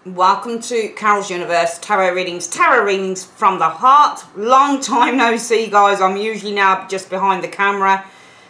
Welcome to Carol's Universe Tarot readings from the heart. Long time no see, guys. I'm usually now just behind the camera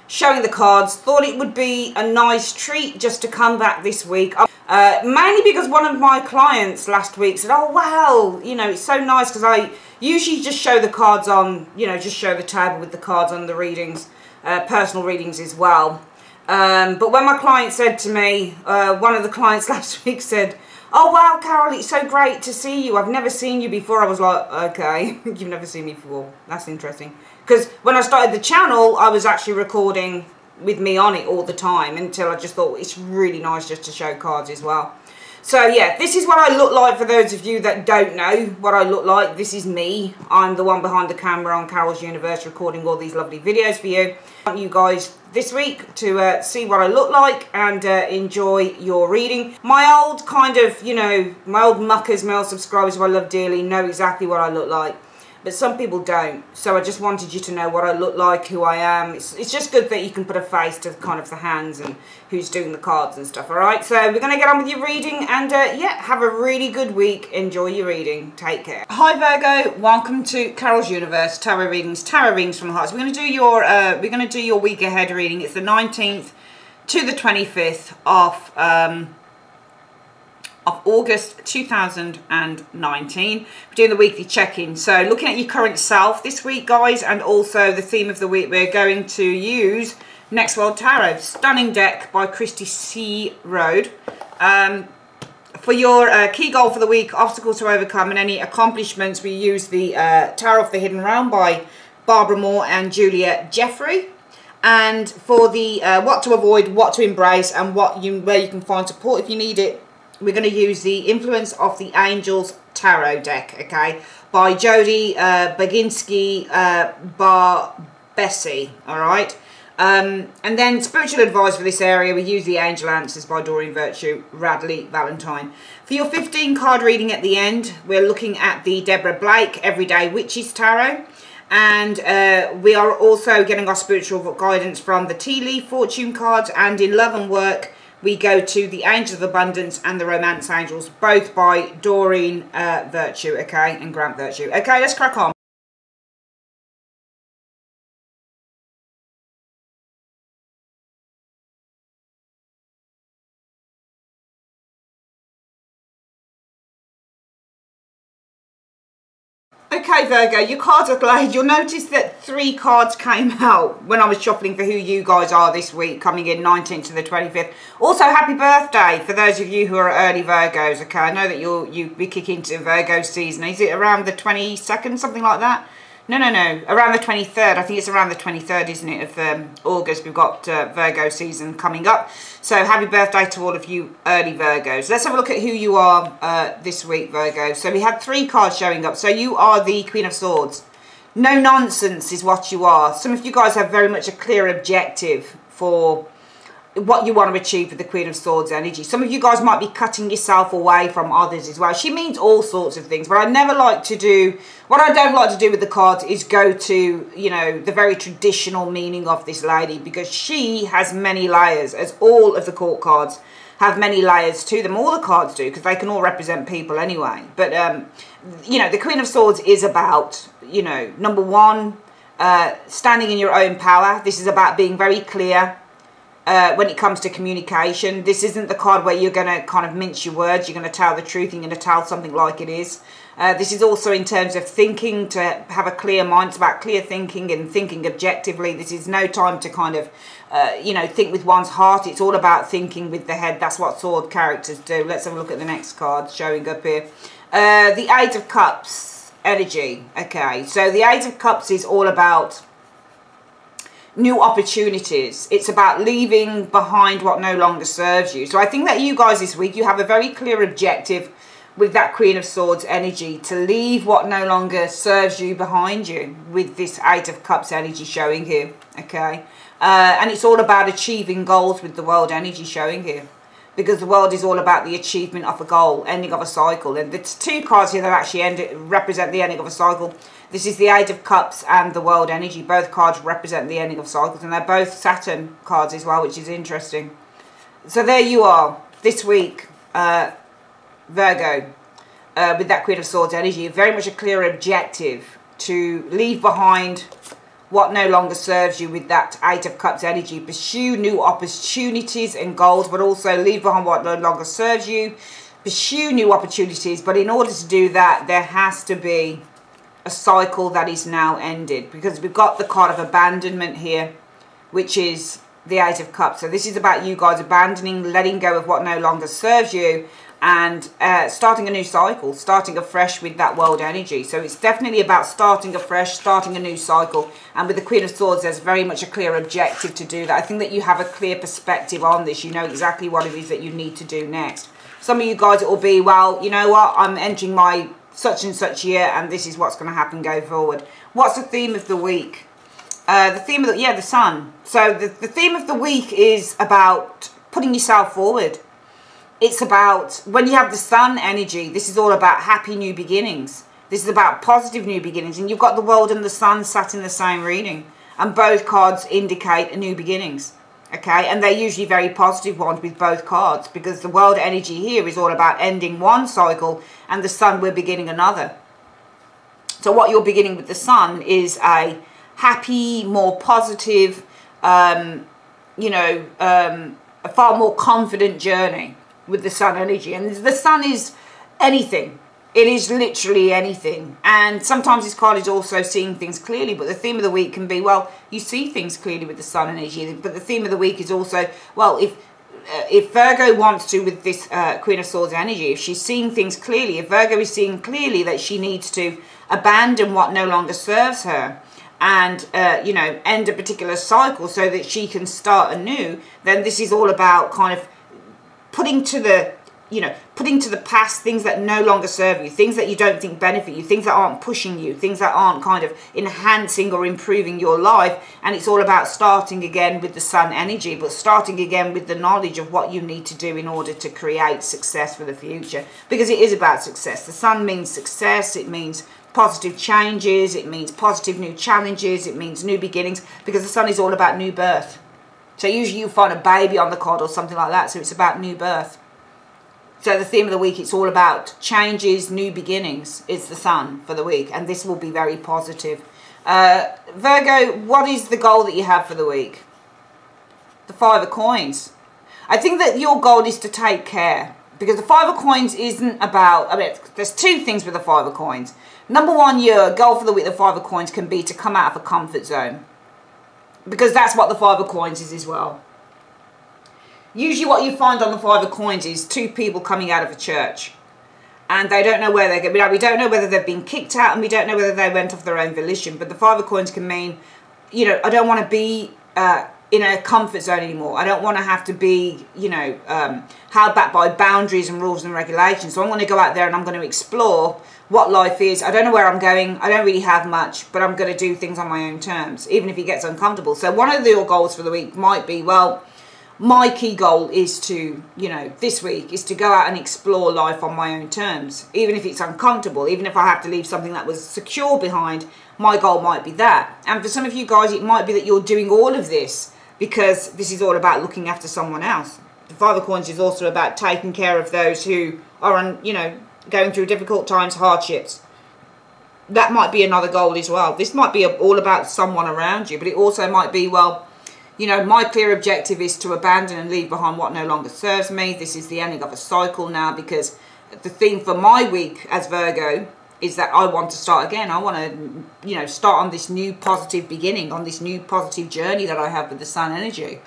showing the cards. Thought it would be a nice treat just to come back this week, mainly because one of my clients last week said, oh wow, you know, it's so nice, because I usually just show the cards on, you know, just show the table with the cards on the readings, personal readings as well. But when my client said to me, one of the clients last week said, oh wow, Carol, it's so great to see you. I've never seen you before. I was like, okay, you've never seen me before. That's interesting. Because when I started the channel, I was actually recording with me on it all the time until I just thought it's really nice just to show cards as well. So yeah, this is what I look like for those of you that don't know what I look like. This is me. I'm the one behind the camera on Carol's Universe recording all these lovely videos for you. I want you guys this week to see what I look like and enjoy your reading. My old kind of, you know, my old muckers, my old subscribers who I love dearly know exactly what I look like. But some people don't. So I just wanted you to know what I look like, who I am. It's just good that you can put a face to kind of the hands and who's doing the cards and stuff, alright? So we're going to get on with your reading and yeah, have a really good week. Enjoy your reading. Take care. Hi Virgo, welcome to Carol's Universe Tarot readings from the heart. So we're going to do your week ahead reading. It's the 19th to the 25th of August 2019. We're doing the weekly check-in. So looking at your current self this week, guys, and also the theme of the week, we're going to use Next World Tarot. Stunning deck by Christy C. Road. For your key goal for the week, obstacles to overcome and any accomplishments, we use the Tarot of the Hidden Realm by Barbara Moore and Julia Jeffrey. And for the what to avoid, what to embrace, and where you can find support if you need it, we're going to use the Influence of the Angels Tarot deck, okay, by Jodie Baginski Bessie, all right. And then spiritual advice for this area, we use the Angel Answers by Doreen Virtue Radley Valentine. For your 15 card reading at the end, we're looking at the Deborah Blake Everyday Witches Tarot. And we are also getting our spiritual guidance from the Tea Leaf Fortune cards, and in love and work, we go to the Angel of Abundance and the Romance Angels, both by Doreen Virtue, okay, and Grant Virtue. Okay, let's crack on. Okay, Virgo, your cards are laid. You'll notice that 3 cards came out when I was shuffling for who you guys are this week, coming in 19th to the 25th. Also, happy birthday for those of you who are early Virgos, okay? I know that you'll be kicking into Virgo season. Is it around the 22nd, something like that? No, around the 23rd. I think it's around the 23rd, isn't it, of August. We've got Virgo season coming up. So happy birthday to all of you early Virgos. Let's have a look at who you are this week, Virgo. So we had 3 cards showing up. So you are the Queen of Swords. No nonsense is what you are. Some of you guys have very much a clear objective for what you want to achieve with the Queen of Swords energy. Some of you guys might be cutting yourself away from others as well. She means all sorts of things, but I never like to do, what I don't like to do with the cards is go to, you know, the very traditional meaning of this lady, because she has many layers, as all of the court cards have many layers to them. All the cards do, because they can all represent people anyway. But, you know, the Queen of Swords is about, you know, number one, standing in your own power. This is about being very clear. When it comes to communication, this isn't the card where you're going to kind of mince your words. You're going to tell the truth. You're going to tell something like it is. This is also in terms of thinking, to have a clear mind. It's about clear thinking and thinking objectively. This is no time to kind of, you know, think with one's heart. It's all about thinking with the head. That's what sword characters do. Let's have a look at the next card showing up here. The Eight of Cups energy. Okay, so the Eight of Cups is all about new opportunities. It's about leaving behind what no longer serves you. So I think that you guys this week, you have a very clear objective with that Queen of Swords energy, to leave what no longer serves you behind you, with this Eight of Cups energy showing here, okay? And it's all about achieving goals with the World energy showing here, because the World is all about the achievement of a goal, ending of a cycle. And there's 2 cards here that actually represent the ending of a cycle. This is the Eight of Cups and the World energy. Both cards represent the ending of cycles, and they're both Saturn cards as well, which is interesting. So there you are this week. Virgo, with that Queen of Swords energy, very much a clear objective to leave behind what no longer serves you with that Eight of Cups energy. Pursue new opportunities and goals, but also leave behind what no longer serves you. Pursue new opportunities, but in order to do that, there has to be a cycle that is now ended, because we've got the card of abandonment here, which is the Eight of Cups. So this is about you guys abandoning, letting go of what no longer serves you, and starting a new cycle, starting afresh with that world energy. So it's definitely about starting afresh, starting a new cycle. And with the Queen of Swords, there's very much a clear objective to do that. I think that you have a clear perspective on this. You know exactly what it is that you need to do next. Some of you guys, it will be, well, you know what, I'm entering my such and such year, and this is what's going to happen going forward. What's the theme of the week? The theme of the Sun. So the theme of the week is about putting yourself forward. It's about, when you have the Sun energy, this is all about happy new beginnings. This is about positive new beginnings. And you've got the World and the Sun sat in the same reading. And both cards indicate new beginnings. Okay, and they're usually very positive ones with both cards, because the World energy here is all about ending one cycle, and the Sun, we're beginning another. So what you're beginning with the Sun is a happy, more positive, a far more confident journey with the Sun energy. And the Sun is anything. It is literally anything. And sometimes this card is also seeing things clearly, but the theme of the week can be, well, you see things clearly with the Sun energy, but the theme of the week is also, well, if Virgo wants to, with this Queen of Swords energy, if she's seeing things clearly, if Virgo is seeing clearly that she needs to abandon what no longer serves her, and end a particular cycle so that she can start anew, then this is all about kind of putting to the past things that no longer serve you, things that you don't think benefit you, things that aren't pushing you, things that aren't kind of enhancing or improving your life. And it's all about starting again with the Sun energy, but starting again with the knowledge of what you need to do in order to create success for the future, because it is about success. The Sun means success, it means positive changes, it means positive new challenges, it means new beginnings, because the Sun is all about new birth. So usually you find a baby on the card or something like that, so it's about new birth. So the theme of the week, it's all about changes, new beginnings. It's the Sun for the week, and this will be very positive. Virgo, what is the goal that you have for the week? The Five of Coins. I think that your goal is to take care, because the Five of Coins isn't about, there's two things with the Five of Coins. Number one, your goal for the week, the Five of Coins, can be to come out of a comfort zone, because that's what the Five of Coins is as well. Usually what you find on the Five of Coins is two people coming out of a church, and they don't know where they're going. We don't know whether they've been kicked out, and we don't know whether they went off their own volition. But the Five of Coins can mean, I don't want to be in a comfort zone anymore. I don't want to have to be, held back by boundaries and rules and regulations. So I'm going to go out there and I'm going to explore what life is. I don't know where I'm going. I don't really have much, but I'm going to do things on my own terms, even if it gets uncomfortable. So one of your goals for the week might be, well, my key goal is to, this week is to go out and explore life on my own terms. Even if it's uncomfortable, even if I have to leave something that was secure behind, my goal might be that. And for some of you guys, it might be that you're doing all of this because this is all about looking after someone else. The Five of Coins is also about taking care of those who are, going through difficult times, hardships. That might be another goal as well. This might be all about someone around you, but it also might be, well, my clear objective is to abandon and leave behind what no longer serves me. This is the ending of a cycle now, because the theme for my week as Virgo is that I want to start again. I want to, start on this new positive beginning, on this new positive journey that I have with the Sun energy.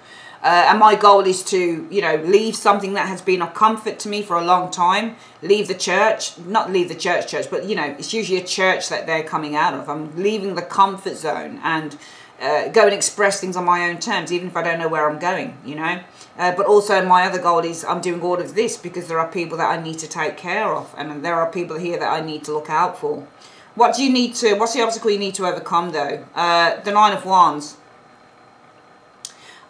And my goal is to, leave something that has been a comfort to me for a long time. Leave the church, not leave the church, but, it's usually a church that they're coming out of. I'm leaving the comfort zone and go and express things on my own terms, even if I don't know where I'm going, But also my other goal is I'm doing all of this because there are people that I need to take care of, and there are people here that I need to look out for. What's the obstacle you need to overcome, though? The Nine of Wands.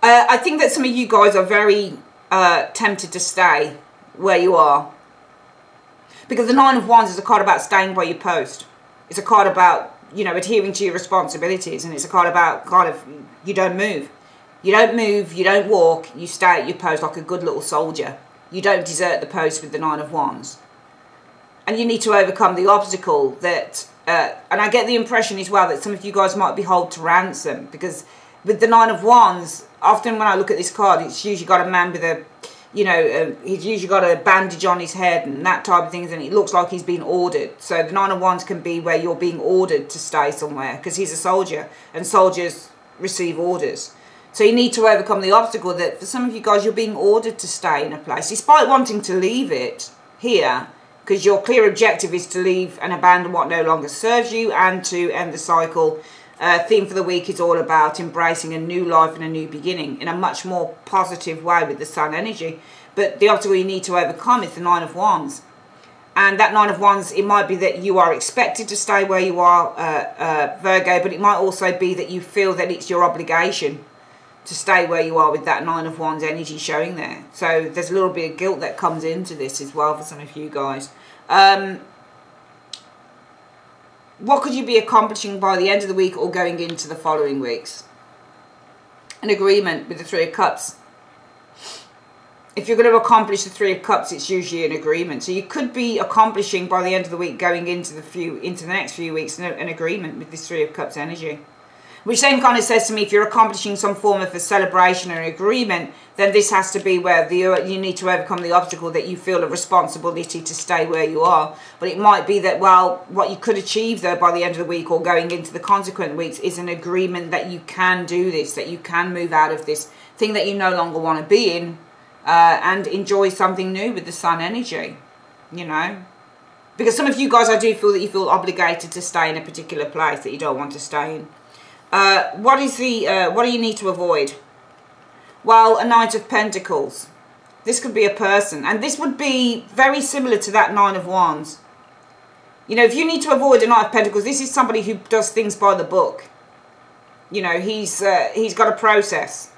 I think that some of you guys are very tempted to stay where you are, because the Nine of Wands is a card about staying by your post. It's a card about adhering to your responsibilities, and it's a card about you don't move. You don't move, you don't walk, you stay at your post like a good little soldier. You don't desert the post with the Nine of Wands. And you need to overcome the obstacle that, and I get the impression as well that some of you guys might be held to ransom, because with the Nine of Wands, often when I look at this card, it's usually got a man with a, you know, he's usually got a bandage on his head and that type of things, and it looks like he's been ordered. So the Nine of Wands can be where you're being ordered to stay somewhere, because he's a soldier, and soldiers receive orders. So you need to overcome the obstacle that for some of you guys, you're being ordered to stay in a place, despite wanting to leave it here, because your clear objective is to leave and abandon what no longer serves you and to end the cycle. Theme for the week is all about embracing a new life and a new beginning in a much more positive way with the Sun energy. But the obstacle you need to overcome is the Nine of Wands. And that Nine of Wands, it might be that you are expected to stay where you are, Virgo, but it might also be that you feel that it's your obligation to stay where you are with that Nine of Wands energy showing there. So there's a little bit of guilt that comes into this as well for some of you guys. What could you be accomplishing by the end of the week or going into the following weeks? An agreement with the Three of Cups. If you're going to accomplish the Three of Cups, it's usually an agreement. So you could be accomplishing by the end of the week, going into the next few weeks, an agreement with this Three of Cups energy. Which then kind of says to me, if you're accomplishing some form of a celebration or an agreement, then this has to be where you need to overcome the obstacle that you feel a responsibility to stay where you are. But it might be that, well, what you could achieve though by the end of the week or going into the consequent weeks is an agreement that you can do this, that you can move out of this thing that you no longer want to be in, and enjoy something new with the Sun energy, you know. Because some of you guys, I do feel that you feel obligated to stay in a particular place that you don't want to stay in. What do you need to avoid? Well, a Knight of Pentacles. This could be a person, and this would be very similar to that Nine of Wands. You know, if you need to avoid a Knight of Pentacles, this is somebody who does things by the book. You know, he's got a process,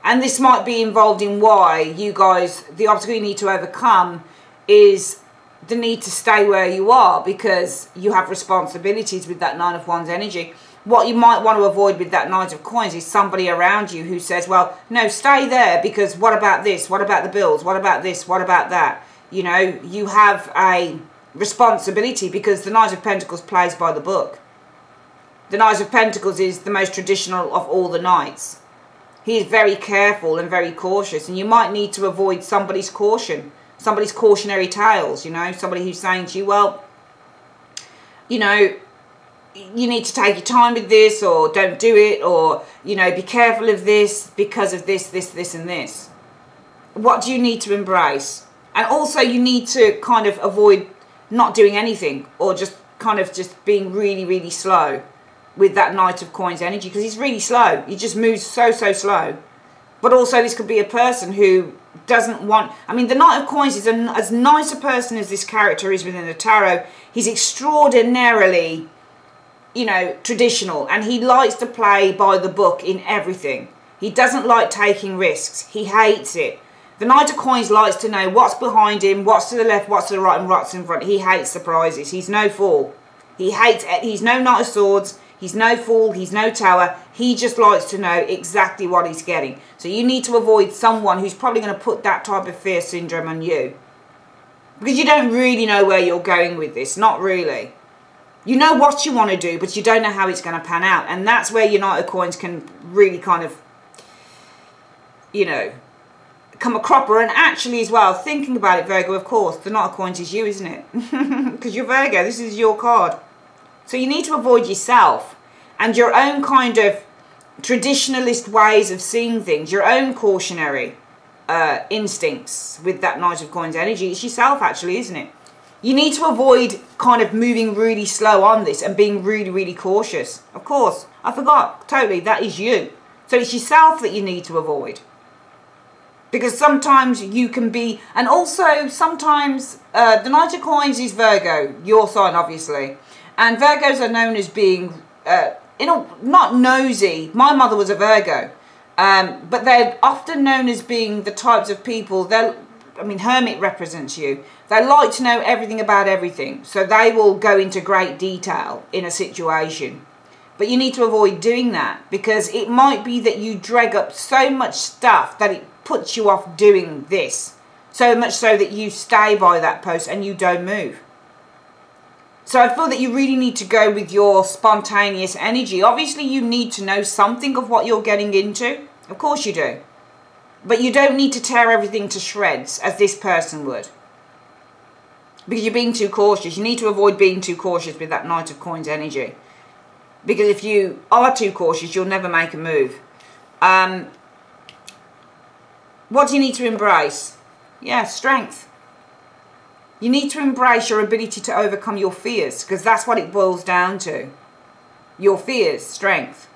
and this might be involved in why you guys, the obstacle you need to overcome is the need to stay where you are, because you have responsibilities with that Nine of Wands energy. What you might want to avoid with that Knight of Coins is somebody around you who says, well, no, stay there, because what about this? What about the bills? What about this? What about that? You know, you have a responsibility, because the Knight of Pentacles plays by the book. The Knight of Pentacles is the most traditional of all the knights. He is very careful and very cautious, and you might need to avoid somebody's caution, somebody's cautionary tales, you know, somebody who's saying to you, well, you know, you need to take your time with this, or don't do it, or, you know, be careful of this because of this, this, and this. What do you need to embrace? And also you need to kind of avoid not doing anything, or just kind of just being really, really slow with that Knight of Coins energy, because he's really slow. He just moves so slow. But also this could be a person who doesn't want... I mean, the Knight of Coins is as nice a person as this character is within the tarot. He's extraordinarily, you know, traditional, and he likes to play by the book in everything. He doesn't like taking risks. He hates it. The Knight of Coins likes to know what's behind him, what's to the left, what's to the right, and what's in front. He hates surprises. He's no fool. He's no Knight of Swords. He's no fool. He's no tower. He just likes to know exactly what he's getting. So you need to avoid someone who's probably going to put that type of fear syndrome on you, because you don't really know where you're going with this. Not really. You know what you want to do, but you don't know how it's going to pan out. And that's where your Knight of Coins can really kind of, you know, come a cropper. And actually as well, thinking about it, Virgo, of course, the Knight of Coins is you, isn't it? Because you're Virgo. This is your card. So you need to avoid yourself and your own kind of traditionalist ways of seeing things, your own cautionary instincts with that Knight of Coins energy. It's yourself, actually, isn't it? You need to avoid kind of moving really slow on this and being really, really cautious. Of course, I forgot, totally, that is you. So it's yourself that you need to avoid. Because sometimes you can be, and also sometimes the Knight of Coins is Virgo, your sign obviously. And Virgos are known as being, not nosy. My mother was a Virgo. But they're often known as being the types of people, Hermit represents you. They like to know everything about everything. So they will go into great detail in a situation. But you need to avoid doing that, because it might be that you drag up so much stuff that it puts you off doing this. So much so that you stay by that post and you don't move. So I feel that you really need to go with your spontaneous energy. Obviously, you need to know something of what you're getting into. Of course you do. But you don't need to tear everything to shreds as this person would. Because you're being too cautious. You need to avoid being too cautious with that Knight of Coins energy. Because if you are too cautious, you'll never make a move. What do you need to embrace? Yeah, strength. You need to embrace your ability to overcome your fears, because that's what it boils down to. Your fears, strength.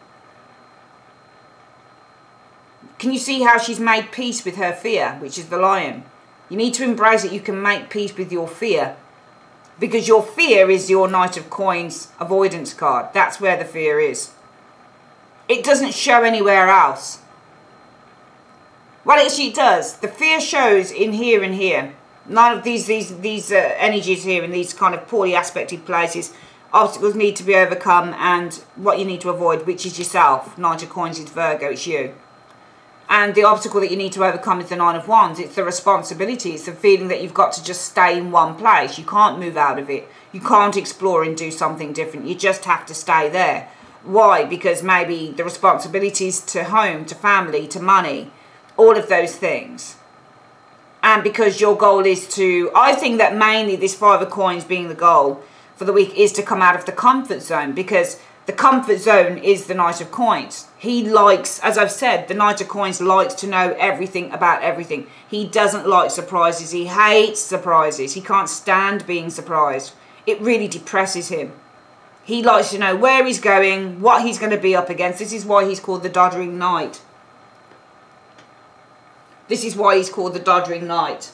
Can you see how she's made peace with her fear, which is the lion? You need to embrace it. You can make peace with your fear, because your fear is your Knight of Coins avoidance card. That's where the fear is. It doesn't show anywhere else. Well, actually it does. The fear shows in here and here. None of these energies here in these kind of poorly aspected places. Obstacles need to be overcome, and what you need to avoid, which is yourself. Knight of Coins is Virgo, it's you. And the obstacle that you need to overcome is the Nine of Wands. It's the responsibility. It's the feeling that you've got to just stay in one place. You can't move out of it. You can't explore and do something different. You just have to stay there. Why? Because maybe the responsibilities to home, to family, to money, all of those things. And because your goal is to, I think that mainly this Five of Coins being the goal for the week is to come out of the comfort zone, because the comfort zone is the Knight of Coins. He likes, as I've said, the Knight of Coins likes to know everything about everything. He doesn't like surprises. He hates surprises. He can't stand being surprised. It really depresses him. He likes to know where he's going, what he's going to be up against. This is why he's called the Doddering Knight. This is why he's called the Doddering Knight.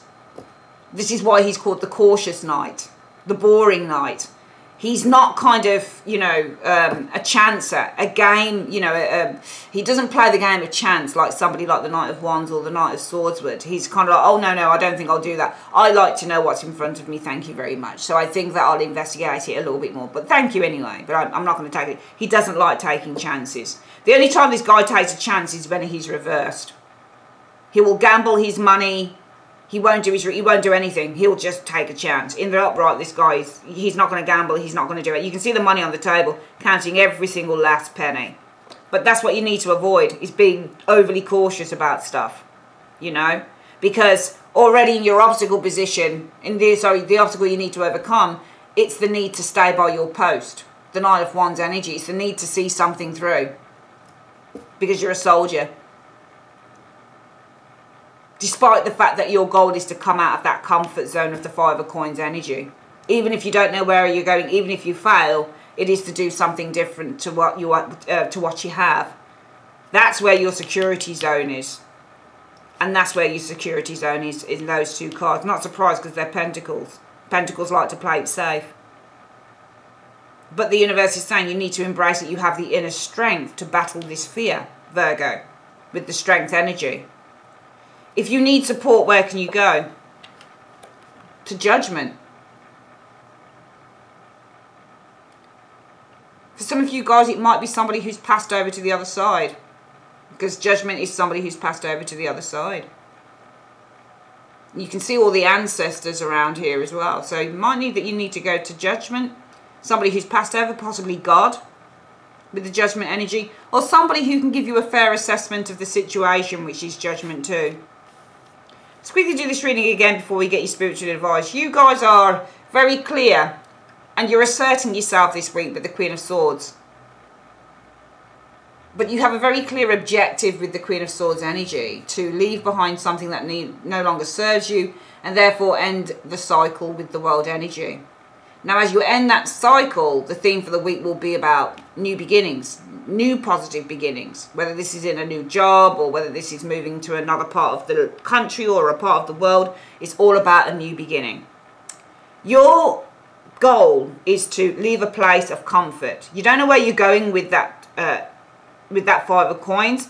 This is why he's called the Cautious Knight, the Boring Knight. He's not kind of, you know, a chancer, a game, you know, he doesn't play the game of chance like somebody like the Knight of Wands or the Knight of Swords would. He's kind of like, oh, no, I don't think I'll do that. I like to know what's in front of me, thank you very much. So I think that I'll investigate it a little bit more. But thank you anyway, but I'm not going to take it. He doesn't like taking chances. The only time this guy takes a chance is when he's reversed. He will gamble his money. He won't do anything. He'll just take a chance. In the upright, this guy, he's not going to gamble. He's not going to do it. You can see the money on the table, counting every single last penny. But that's what you need to avoid, is being overly cautious about stuff, you know. Because already in your obstacle position, the obstacle you need to overcome, it's the need to stay by your post. The Knight of Wands energy. It's the need to see something through. Because you're a soldier. Despite the fact that your goal is to come out of that comfort zone of the Five of Coins energy. Even if you don't know where you're going, even if you fail, it is to do something different to what you have. That's where your security zone is. And that's where your security zone is in those two cards. Not surprised, because they're pentacles. Pentacles like to play it safe. But the universe is saying you need to embrace it. You have the inner strength to battle this fear, Virgo, with the strength energy. If you need support, where can you go? To Judgment. For some of you guys, it might be somebody who's passed over to the other side. Because Judgment is somebody who's passed over to the other side. You can see all the ancestors around here as well. So it might need that you need to go to Judgment. Somebody who's passed over, possibly God, with the Judgment energy. Or somebody who can give you a fair assessment of the situation, which is Judgment too. Let's quickly do this reading again before we get your spiritual advice. You guys are very clear, and you're asserting yourself this week with the Queen of Swords. But you have a very clear objective with the Queen of Swords energy, to leave behind something that no longer serves you, and therefore end the cycle with the World energy. Now, as you end that cycle, the theme for the week will be about new beginnings, new positive beginnings. Whether this is in a new job, or whether this is moving to another part of the country or a part of the world, it's all about a new beginning. Your goal is to leave a place of comfort. You don't know where you're going with that Five of Coins.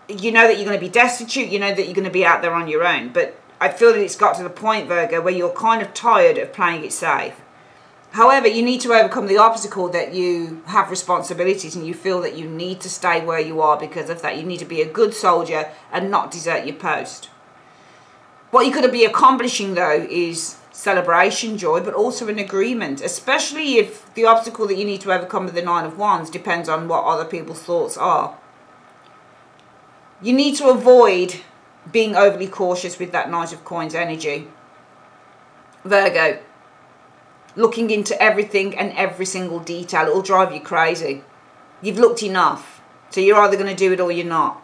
You know that you're going to be destitute. You know that you're going to be out there on your own. But I feel that it's got to the point, Virgo, where you're kind of tired of playing it safe. However, you need to overcome the obstacle that you have responsibilities, and you feel that you need to stay where you are because of that. You need to be a good soldier and not desert your post. What you could be accomplishing, though, is celebration, joy, but also an agreement, especially if the obstacle that you need to overcome with the Nine of Wands depends on what other people's thoughts are. You need to avoid being overly cautious with that Knight of Coins energy. Virgo, looking into everything and every single detail, it will drive you crazy. You've looked enough, so you're either going to do it or you're not.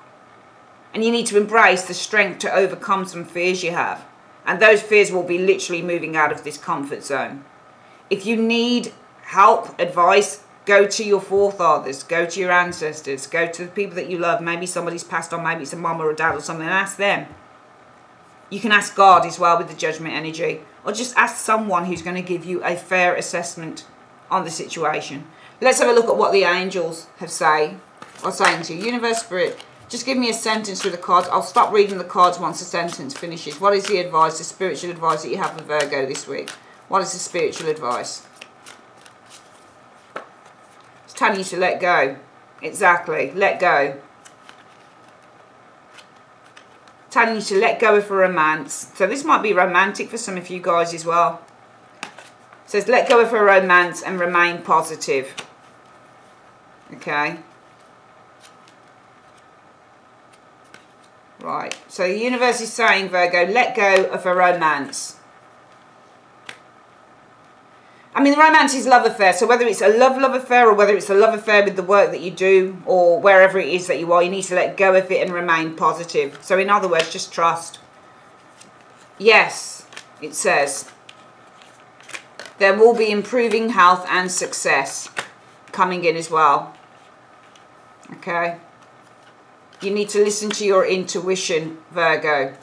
And you need to embrace the strength to overcome some fears you have. And those fears will be literally moving out of this comfort zone. If you need help, advice, go to your forefathers, go to your ancestors, go to the people that you love. Maybe somebody's passed on, maybe it's a mum or a dad or something, and ask them. You can ask God as well with the Judgment energy, or just ask someone who's going to give you a fair assessment on the situation. Let's have a look at what the angels are saying to you. Universe, Spirit, just give me a sentence with the cards. I'll stop reading the cards once the sentence finishes. What is the advice, the spiritual advice that you have for Virgo this week? What is the spiritual advice? It's telling you to let go. Exactly, let go. Telling you to let go of a romance. So this might be romantic for some of you guys as well. It says let go of a romance and remain positive. Okay. Right. So the universe is saying, Virgo, let go of a romance. I mean, the romance is love affair. So whether it's a love affair or whether it's a love affair with the work that you do or wherever it is that you are, you need to let go of it and remain positive. So in other words, just trust. Yes, it says, there will be improving health and success coming in as well. Okay. You need to listen to your intuition, Virgo.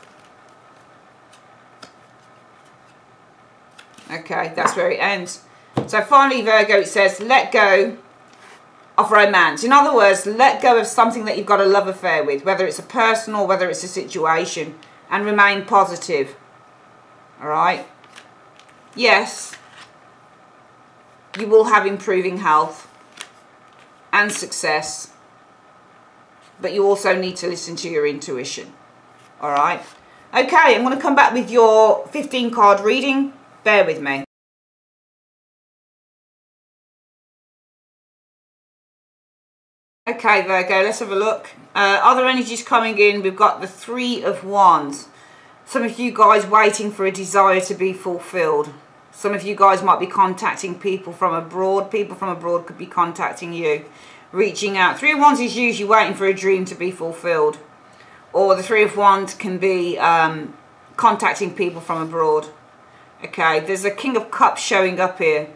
Okay, that's where it ends. So finally, Virgo, it says, let go of romance. In other words, let go of something that you've got a love affair with, whether it's a person or whether it's a situation, and remain positive. All right? Yes, you will have improving health and success, but you also need to listen to your intuition. All right? Okay, I'm going to come back with your 15 card reading. Bear with me. Okay, Virgo, let's have a look. Other energies coming in. We've got the Three of Wands. Some of you guys waiting for a desire to be fulfilled. Some of you guys might be contacting people from abroad. People from abroad could be contacting you, reaching out. Three of Wands is usually waiting for a dream to be fulfilled. Or the Three of Wands can be contacting people from abroad. Okay, there's a King of Cups showing up here,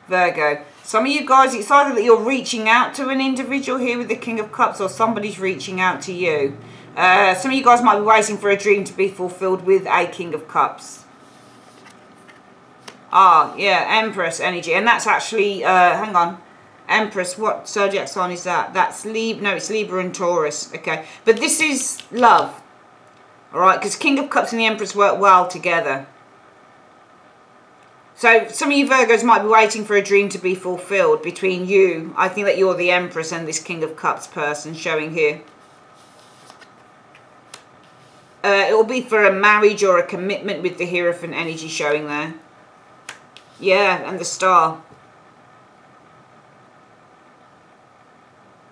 Virgo. Some of you guys, it's either that you're reaching out to an individual here with the King of Cups or somebody's reaching out to you. Some of you guys might be waiting for a dream to be fulfilled with a King of Cups. Ah, yeah, Empress energy. And that's actually, hang on. Empress, what zodiac sign is that? That's Libra, no, it's Libra and Taurus. Okay, but this is love. All right, because King of Cups and the Empress work well together. So some of you Virgos might be waiting for a dream to be fulfilled between you. I think that you're the Empress and this King of Cups person showing here. It will be for a marriage or a commitment with the Hierophant energy showing there. Yeah, and the Star.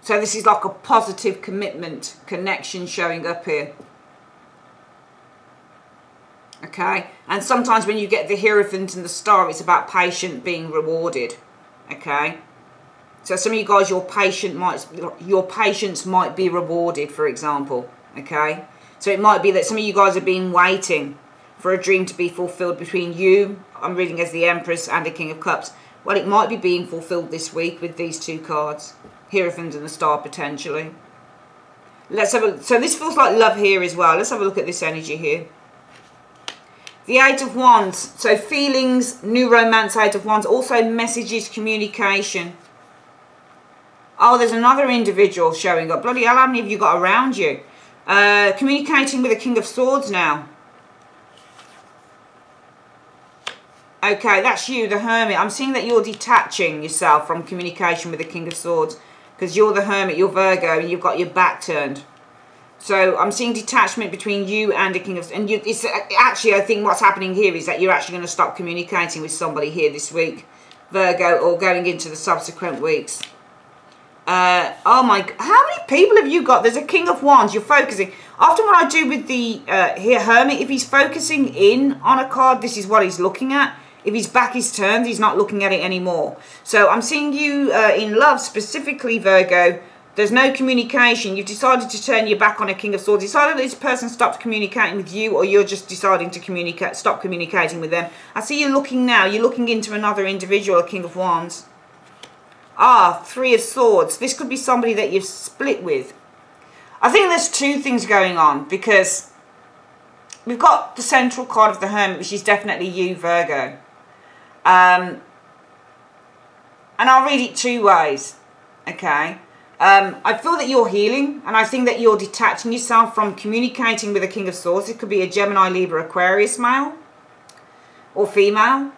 So this is like a positive commitment, connection showing up here. Okay, and sometimes when you get the Hierophant and the Star, it's about patient being rewarded. Okay, so some of you guys, your patience might be rewarded, for example. Okay, so it might be that some of you guys have been waiting for a dream to be fulfilled between you, I'm reading as the Empress, and the King of Cups. Well, it might be being fulfilled this week with these two cards, Hierophant and the Star potentially. Let's have a, so this feels like love here as well. Let's have a look at this energy here. The Eight of Wands, so feelings, new romance, Eight of Wands, also messages, communication. Oh, there's another individual showing up. Bloody hell, how many have you got around you? Communicating with the King of Swords now. Okay, that's you, the Hermit. I'm seeing that you're detaching yourself from communication with the King of Swords because you're the Hermit, you're Virgo, and you've got your back turned. So I'm seeing detachment between you and a King of... And it's actually, I think what's happening here is that you're actually going to stop communicating with somebody here this week, Virgo, or going into the subsequent weeks. Oh my... How many people have you got? There's a King of Wands. You're focusing. Often what I do with the here Hermit, if he's focusing in on a card, this is what he's looking at. If his back is turned, he's not looking at it anymore. So I'm seeing you in love, specifically, Virgo. There's no communication. You've decided to turn your back on a King of Swords. Decided that this person stopped communicating with you, or you're just deciding to stop communicating with them. I see you looking now. You're looking into another individual, a King of Wands. Ah, Three of Swords. This could be somebody that you've split with. I think there's two things going on, because we've got the central card of the Hermit, which is definitely you, Virgo. And I'll read it two ways, okay? I feel that you're healing, and I think that you're detaching yourself from communicating with a King of Swords. It could be a Gemini, Libra, Aquarius male or female.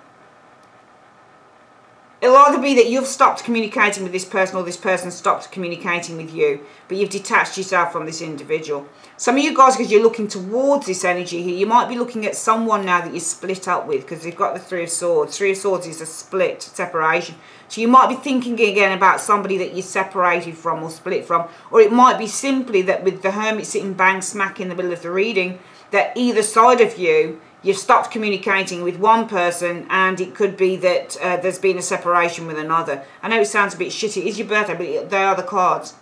It'll either be that you've stopped communicating with this person, or this person stopped communicating with you, but you've detached yourself from this individual. Some of you guys, because you're looking towards this energy here, you might be looking at someone now that you're split up with, because you've got the Three of Swords. Three of Swords is a split, separation. So you might be thinking again about somebody that you're separated from or split from. Or it might be simply that with the Hermit sitting bang smack in the middle of the reading, that either side of you, you've stopped communicating with one person, and it could be that there's been a separation with another. I know it sounds a bit shitty. It is your birthday, but they are the cards.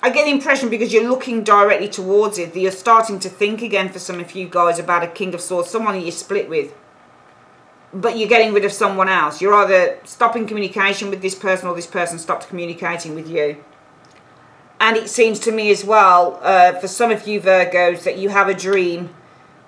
I get the impression, because you're looking directly towards it, that you're starting to think again for some of you guys about a King of Swords, someone that you're split with. But you're getting rid of someone else. You're either stopping communication with this person, or this person stopped communicating with you. And it seems to me as well, for some of you Virgos, that you have a dream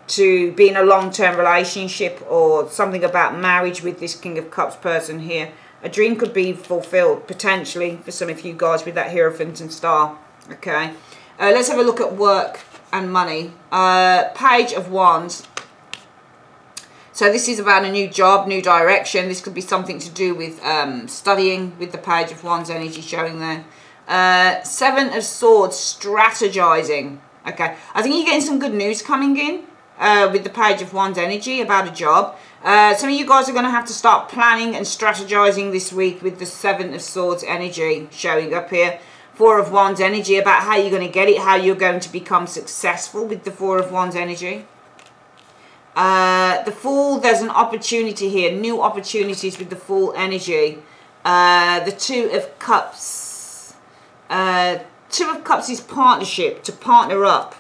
to be in a long-term relationship, or something about marriage with this King of Cups person here. A dream could be fulfilled, potentially, for some of you guys with that Hierophant and Star. Okay. Let's have a look at work and money. Page of Wands. So this is about a new job, new direction. This could be something to do with studying, with the Page of Wands energy showing there. Seven of Swords, strategizing. Okay. I think you're getting some good news coming in. With the Page of Wands energy about a job. Some of you guys are going to have to start planning and strategizing this week with the Seven of Swords energy showing up here. Four of Wands energy, about how you're going to get it, how you're going to become successful with the Four of Wands energy. The Fool, there's an opportunity here, new opportunities with the Fool energy. The Two of Cups. Two of Cups is partnership, to partner up.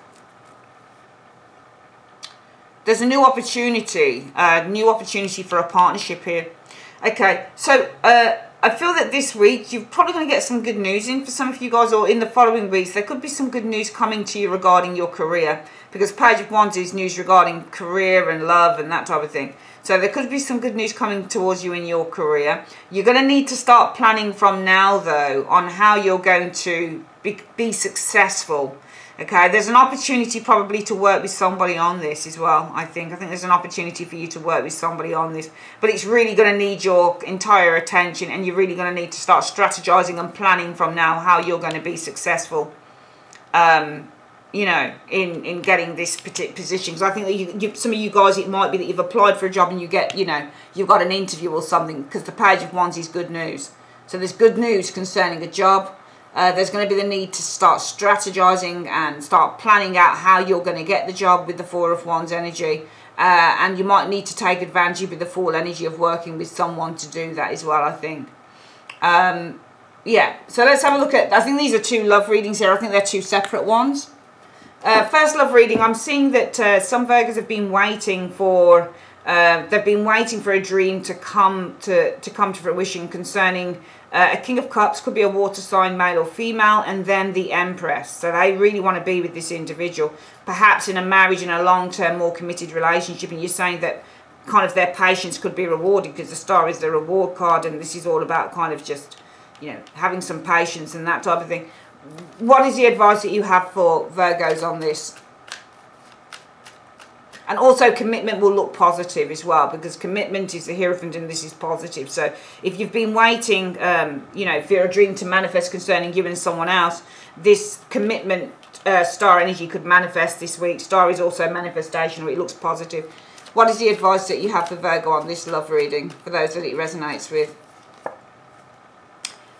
There's a new opportunity for a partnership here. Okay, so I feel that this week you're probably going to get some good news in for some of you guys, or in the following weeks there could be some good news coming to you regarding your career, because Page of Wands is news regarding career and love and that type of thing. So there could be some good news coming towards you in your career. You're going to need to start planning from now, though, on how you're going to be successful. Okay, there's an opportunity probably to work with somebody on this as well, I think there's an opportunity for you to work with somebody on this. But it's really going to need your entire attention, and you're really going to need to start strategizing and planning from now how you're going to be successful, you know, in getting this particular position. Because I think that some of you guys, it might be that you've applied for a job and you get, you know, you've got an interview or something, because the Page of Wands is good news. So there's good news concerning a job. There's going to be the need to start strategizing and start planning out how you're going to get the job with the Four of Wands energy. And you might need to take advantage with the Fool energy of working with someone to do that as well, I think. Yeah, so let's have a look at, I think these are two love readings here. I think they're two separate ones. First love reading, I'm seeing that some Virgos have been waiting for, they've been waiting for a dream to come to fruition concerning a King of Cups, could be a water sign, male or female, and then the Empress. So they really want to be with this individual, perhaps in a marriage, in a long-term, more committed relationship. And you're saying that kind of their patience could be rewarded, because the Star is the reward card, and this is all about kind of just, you know, having some patience and that type of thing. What is the advice that you have for Virgos on this? And also commitment will look positive as well, because commitment is the Hierophant and this is positive. So if you've been waiting, you know, for a dream to manifest concerning you and someone else, this commitment star energy could manifest this week. Star is also manifestation, or it looks positive. What is the advice that you have for Virgo on this love reading, for those that it resonates with?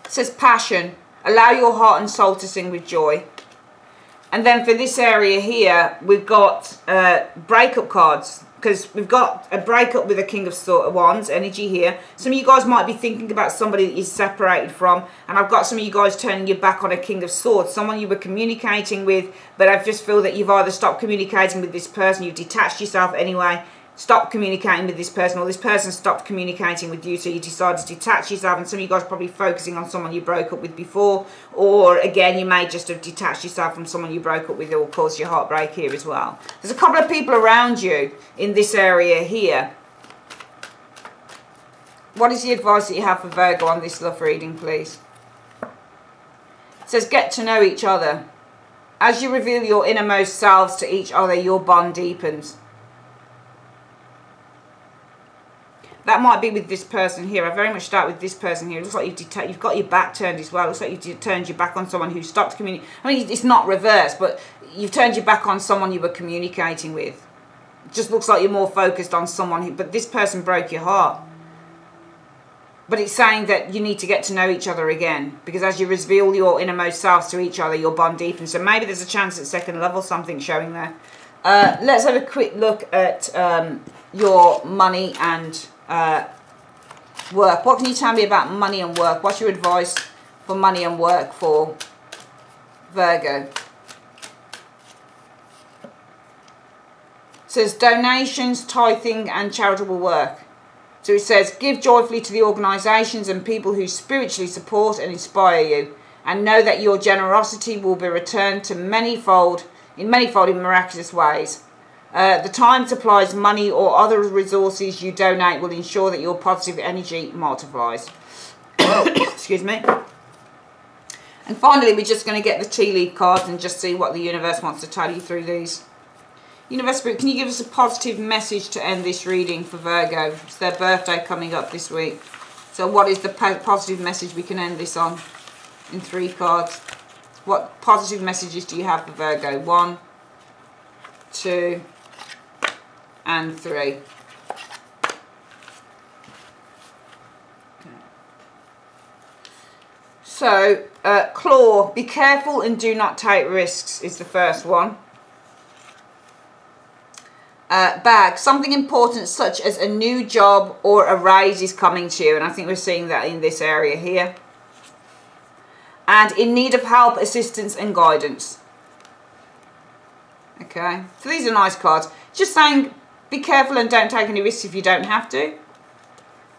It says passion. Allow your heart and soul to sing with joy. And then for this area here, we've got breakup cards, because we've got a breakup with a King of Wands energy here. Some of you guys might be thinking about somebody that you're separated from, and I've got some of you guys turning your back on a King of Swords, someone you were communicating with, but I just feel that you've either stopped communicating with this person, you've detached yourself anyway, stopped communicating with this person, or this person stopped communicating with you, so you decided to detach yourself. And some of you guys are probably focusing on someone you broke up with before, or again, you may just have detached yourself from someone you broke up with, or caused your heartbreak here as well. There's a couple of people around you in this area here. What is the advice that you have for Virgo on this love reading, please? It says, get to know each other. As you reveal your innermost selves to each other, your bond deepens. That might be with this person here. I very much start with this person here. It looks like you've got your back turned as well. It looks like you've turned your back on someone who stopped communicating. I mean, it's not reversed, but you've turned your back on someone you were communicating with. It just looks like you're more focused on someone who... But this person broke your heart. But it's saying that you need to get to know each other again, because as you reveal your innermost selves to each other, your bond deepens. So maybe there's a chance at second love or something showing there. Let's have a quick look at your money and... work. What can you tell me about money and work? What's your advice for money and work for Virgo? It says donations, tithing and charitable work. So it says give joyfully to the organisations and people who spiritually support and inspire you, and know that your generosity will be returned to in manyfold in miraculous ways. The time, supplies, money or other resources you donate will ensure that your positive energy multiplies. Excuse me. And finally, we're just going to get the tea leaf cards and just see what the universe wants to tell you through these. Universe Spirit, can you give us a positive message to end this reading for Virgo? It's their birthday coming up this week. So what is the positive message we can end this on in 3 cards? What positive messages do you have for Virgo? 1, 2... and 3. Okay. So, claw, be careful and do not take risks is the first one. Bag, something important such as a new job or a raise is coming to you, and I think we're seeing that in this area here. And in need of help, assistance and guidance. Okay, so these are nice cards. Just saying, be careful and don't take any risks if you don't have to.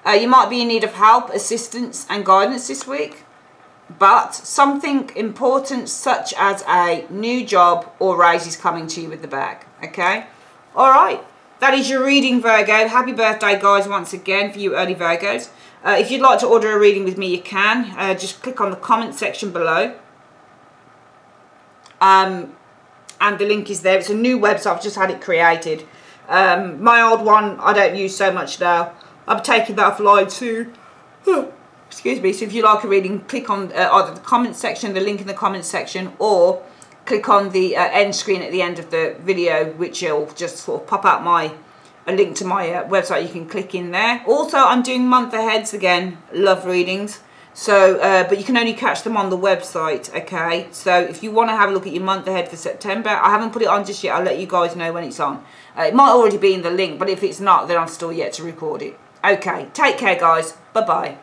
You might be in need of help, assistance and guidance this week. But something important such as a new job or raise is coming to you with the bag. Okay? Alright. That is your reading, Virgo. Happy birthday, guys, once again for you early Virgos. If you'd like to order a reading with me, you can. Just click on the comment section below. And the link is there. It's a new website. I've just had it created. My old one I don't use so much now. I've taken that offline too. Excuse me. So if you like a reading, click on either the comment section, the link in the comment section, or click on the end screen at the end of the video, which will just sort of pop out a link to my website. You can click in there. Also, I'm doing month aheads again, love readings. So, but you can only catch them on the website, okay? So if you want to have a look at your month ahead for September, I haven't put it on just yet. I'll let you guys know when it's on. It might already be in the link, but if it's not, then I'm still yet to record it. Okay, take care, guys. Bye-bye.